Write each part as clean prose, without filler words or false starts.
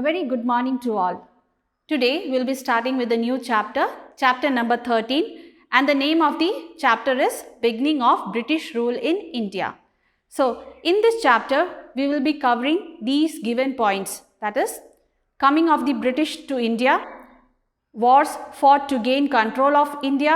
A very good morning to all. Today we will be starting with a new chapter, chapter number 13, and the name of the chapter is Beginning of British Rule in India. So, in this chapter we will be covering these given points, that is, coming of the British to India, wars fought to gain control of India,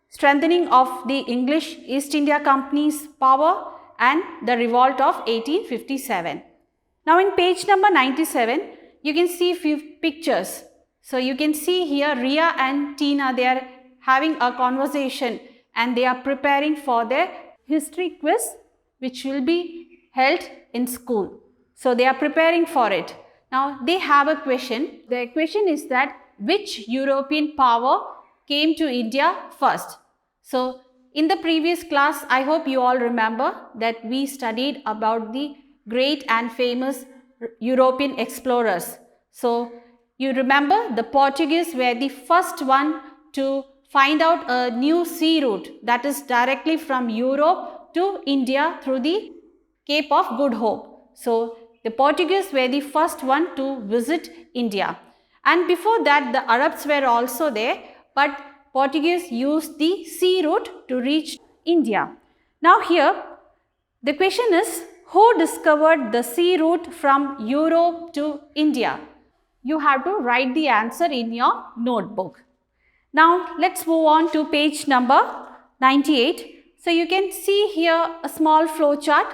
strengthening of the English East India Company's power, and the revolt of 1857. Now in page number 97, you can see few pictures. So you can see here Ria and Tina, they are having a conversation and they are preparing for their history quiz which will be held in school. So they are preparing for it. Now they have a question. The question is that which European power came to India first? So in the previous class, I hope you all remember that we studied about the great and famous European explorers. So you remember the Portuguese were the first one to find out a new sea route, that is directly from Europe to India through the Cape of Good Hope. So the Portuguese were the first one to visit India. And before that the Arabs were also there, but Portuguese used the sea route to reach India. Now here the question is, who discovered the sea route from Europe to India? You have to write the answer in your notebook. Now let's move on to page number 98. So you can see here a small flow chart.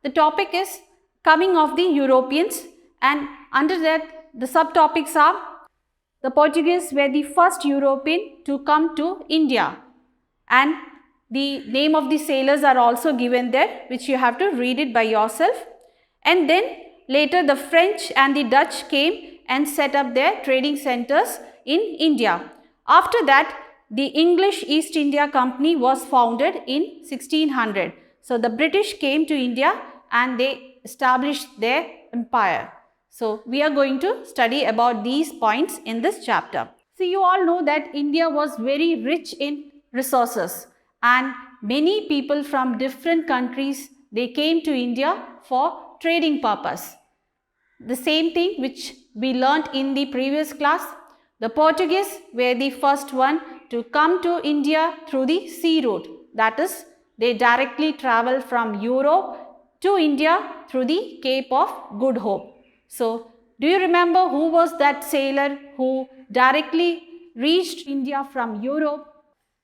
The topic is coming of the Europeans, and under that the subtopics are the Portuguese were the first European to come to India, and the name of the sailors are also given there, which you have to read it by yourself. And then later the French and the Dutch came and set up their trading centers in India. After that the English East India Company was founded in 1600. So the British came to India and they established their empire. So we are going to study about these points in this chapter. So you all know that India was very rich in resources, and many people from different countries, they came to India for trading purpose. The same thing which we learnt in the previous class, the Portuguese were the first one to come to India through the sea route. That is, they directly travel from Europe to India through the Cape of Good Hope. So, do you remember who was that sailor who directly reached India from Europe?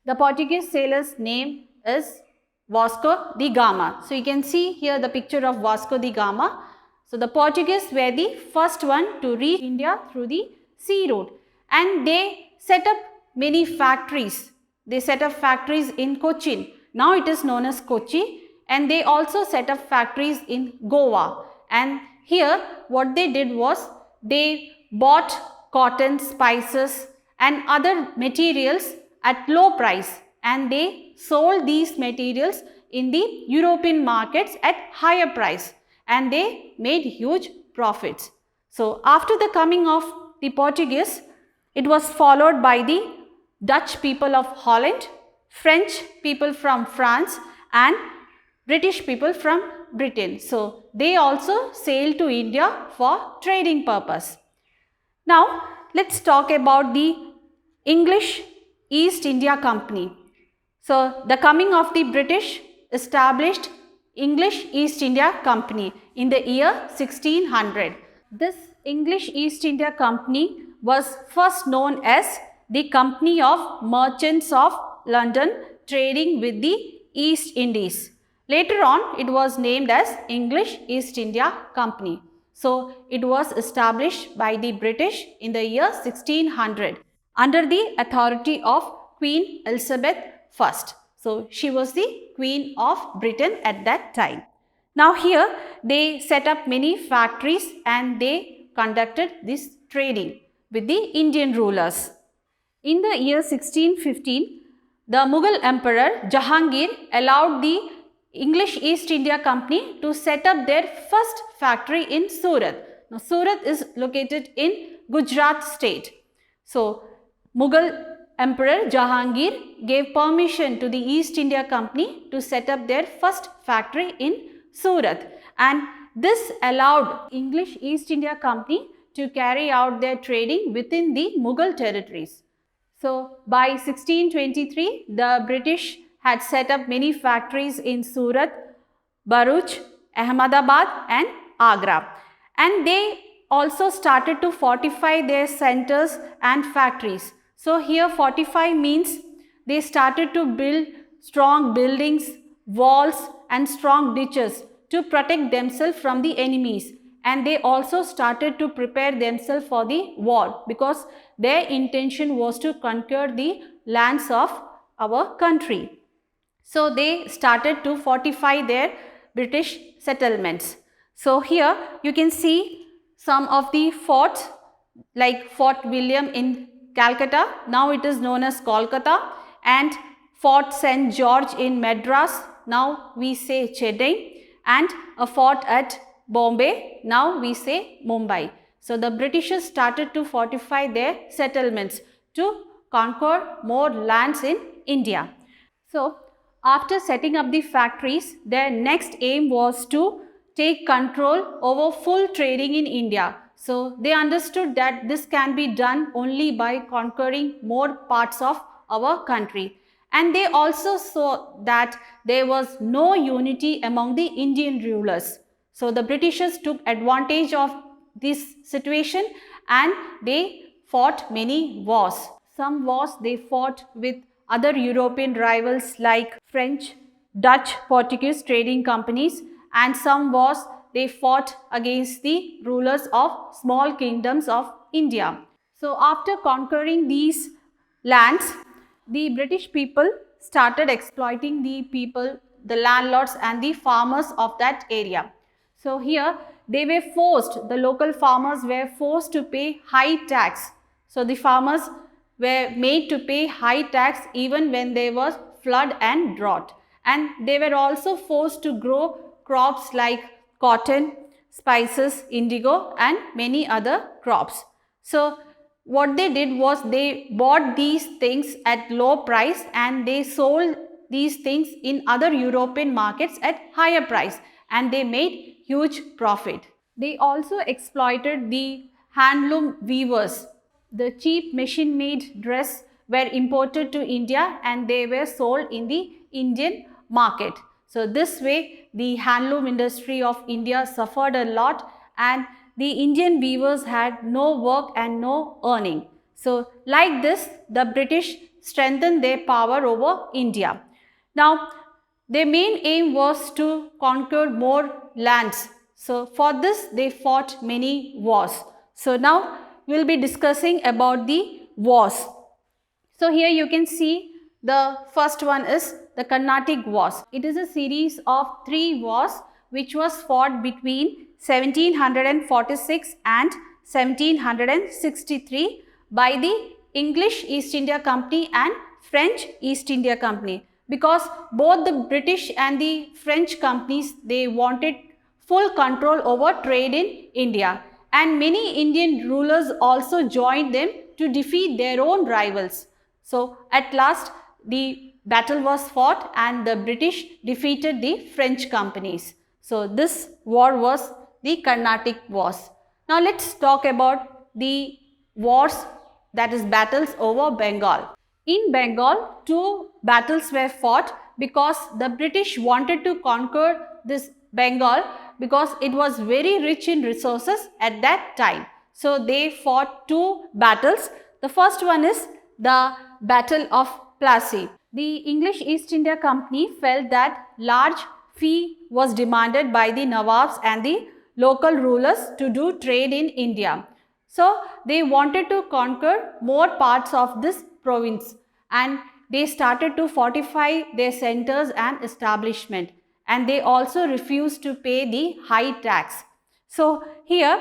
The Portuguese sailor's name is Vasco da Gama. So, you can see here the picture of Vasco da Gama. So, the Portuguese were the first one to reach India through the sea route, and they set up many factories. They set up factories in Cochin. Now it is known as Kochi, and they also set up factories in Goa. And here what they did was they bought cotton, spices and other materials at low price, and they sold these materials in the European markets at higher price, and they made huge profits. So after the coming of the Portuguese, it was followed by the Dutch people of Holland, French people from France and British people from Britain. So they also sailed to India for trading purpose. Now let's talk about the English East India Company. So the coming of the British established English East India Company in the year 1600. This English East India Company was first known as the Company of Merchants of London, trading with the East Indies. Later on, it was named as English East India Company. So it was established by the British in the year 1600 under the authority of Queen Elizabeth I. So she was the Queen of Britain at that time. Now here they set up many factories and they conducted this trading with the Indian rulers. In the year 1615, the Mughal Emperor Jahangir allowed the English East India Company to set up their first factory in Surat. Now Surat is located in Gujarat state. So Mughal Emperor Jahangir gave permission to the East India Company to set up their first factory in Surat, and this allowed English East India Company to carry out their trading within the Mughal territories. So by 1623, the British had set up many factories in Surat, Bharuch, Ahmedabad and Agra. And they also started to fortify their centers and factories. So here fortify means they started to build strong buildings, walls and strong ditches to protect themselves from the enemies. And they also started to prepare themselves for the war because their intention was to conquer the lands of our country. So they started to fortify their British settlements. So here you can see some of the forts like Fort William in Calcutta, now it is known as Kolkata, and Fort St. George in Madras, now we say Chennai, and a fort at Bombay, now we say Mumbai. So the Britishers started to fortify their settlements to conquer more lands in India. So after setting up the factories, their next aim was to take control over full trading in India. So they understood that this can be done only by conquering more parts of our country. And they also saw that there was no unity among the Indian rulers. So the Britishers took advantage of this situation and they fought many wars. Some wars they fought with other European rivals like French, Dutch, Portuguese trading companies, and some wars they fought against the rulers of small kingdoms of India. So after conquering these lands, the British people started exploiting the people, the landlords and the farmers of that area. So here they were forced, the local farmers were forced to pay high tax. So the farmers were made to pay high tax even when there was flood and drought. And they were also forced to grow crops like cotton, spices, indigo and many other crops. So what they did was they bought these things at low price and they sold these things in other European markets at higher price and they made huge profit. They also exploited the handloom weavers. The cheap machine-made dress were imported to India and they were sold in the Indian market. So this way the handloom industry of India suffered a lot and the Indian weavers had no work and no earning. So like this, the British strengthened their power over India. Now their main aim was to conquer more lands. So for this they fought many wars. So now we will be discussing about the wars. So here you can see the first one is the Carnatic Wars. It is a series of 3 wars which was fought between 1746 and 1763 by the English East India Company and French East India Company, because both the British and the French companies they wanted full control over trade in India, and many Indian rulers also joined them to defeat their own rivals. So at last the battle was fought and the British defeated the French companies. So this war was the Carnatic Wars. Now let's talk about the wars, that is battles over Bengal. In Bengal, 2 battles were fought because the British wanted to conquer this Bengal because it was very rich in resources at that time. So they fought 2 battles. The first one is the Battle of Plassey. The English East India Company felt that large fee was demanded by the Nawabs and the local rulers to do trade in India. So they wanted to conquer more parts of this province and they started to fortify their centers and establishment, and they also refused to pay the high tax. So here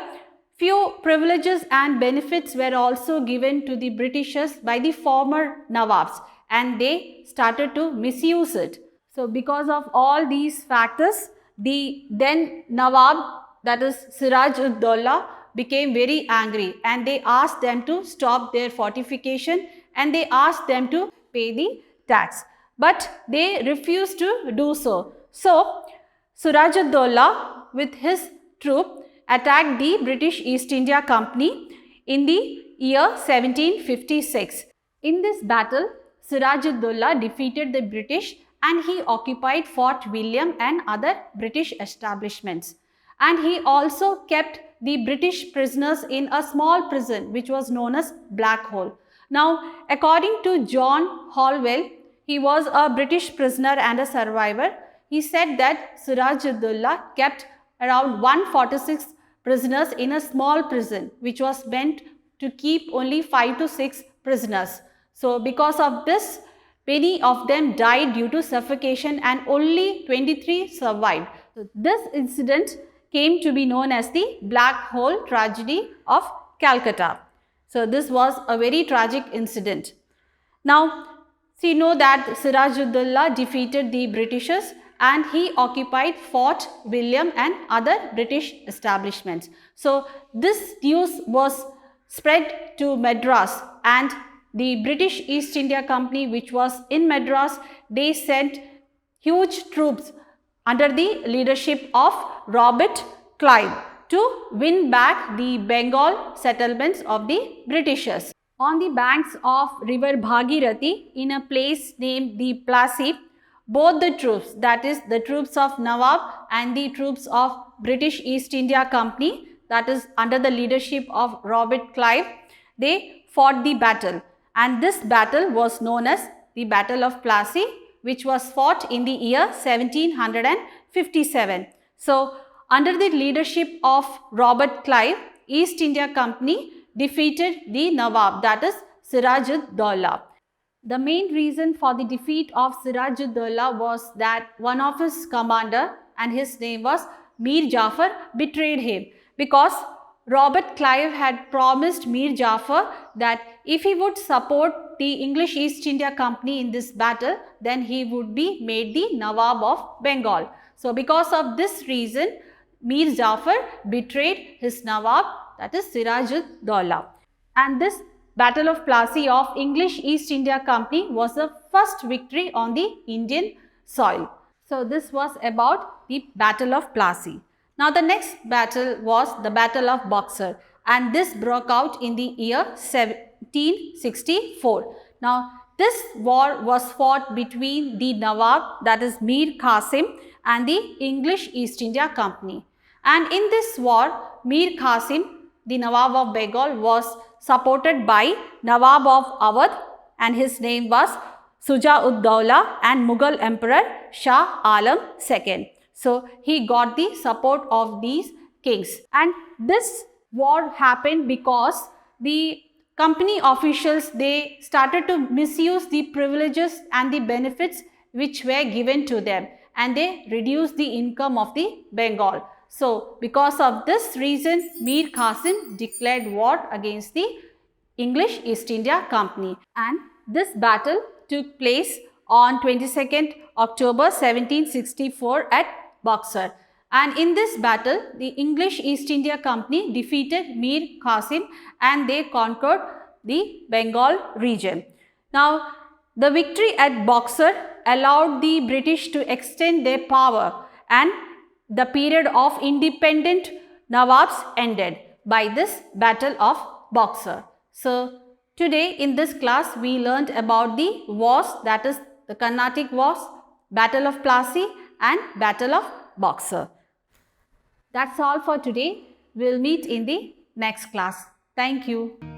few privileges and benefits were also given to the Britishers by the former Nawabs and they started to misuse it. So because of all these factors, the then Nawab, that is Siraj-ud-Daulah, became very angry and they asked them to stop their fortification and they asked them to pay the tax. But they refused to do so. So Siraj-ud-Daulah with his troop, attacked the British East India Company in the year 1756. In this battle, Siraj-ud-Dowla defeated the British and he occupied Fort William and other British establishments. And he also kept the British prisoners in a small prison which was known as Black Hole. Now, according to John Holwell, he was a British prisoner and a survivor. He said that Siraj-ud-Dowla kept around 146 prisoners in a small prison which was meant to keep only 5 to 6 prisoners. So, because of this, many of them died due to suffocation and only 23 survived. So, this incident came to be known as the Black Hole Tragedy of Calcutta. So, this was a very tragic incident. Now, we know that Siraj-ud-Dowla defeated the Britishers and he occupied Fort William and other British establishments. So, this news was spread to Madras, and the British East India Company, which was in Madras, they sent huge troops under the leadership of Robert Clive to win back the Bengal settlements of the Britishers. On the banks of river Bhagirathi, in a place named the Plassey, both the troops, that is the troops of Nawab and the troops of British East India Company, that is under the leadership of Robert Clive, they fought the battle. And this battle was known as the Battle of Plassey, which was fought in the year 1757. So, under the leadership of Robert Clive, East India Company defeated the Nawab, that is Siraj-ud-Dowla. The main reason for the defeat of Siraj-ud-Dowla was that one of his commander, and his name was Mir Jafar, betrayed him, because Robert Clive had promised Mir Jafar that if he would support the English East India Company in this battle, then he would be made the Nawab of Bengal. So, because of this reason, Mir Jafar betrayed his Nawab, that is Siraj-ud-Dowla. And this Battle of Plassey of English East India Company was the first victory on the Indian soil. So, this was about the Battle of Plassey. Now, the next battle was the Battle of Buxar, and this broke out in the year 1764. Now, this war was fought between the Nawab, that is Mir Qasim, and the English East India Company. And in this war, Mir Qasim, the Nawab of Bengal, was supported by Nawab of Awadh, and his name was Shuja-ud-Dowla, and Mughal Emperor Shah Alam II. So, he got the support of these kings, and this war happened because the company officials, they started to misuse the privileges and the benefits which were given to them, and they reduced the income of the Bengal. So, because of this reason, Mir Qasim declared war against the English East India Company, and this battle took place on 22nd October 1764 at Buxar. And in this battle, the English East India Company defeated Mir Qasim and they conquered the Bengal region. Now, the victory at Buxar allowed the British to extend their power, and the period of independent Nawabs ended by this Battle of Buxar. So, today in this class we learned about the wars, that is the Carnatic Wars, Battle of Plassey and Battle of Buxar. That's all for today. We'll meet in the next class. Thank you.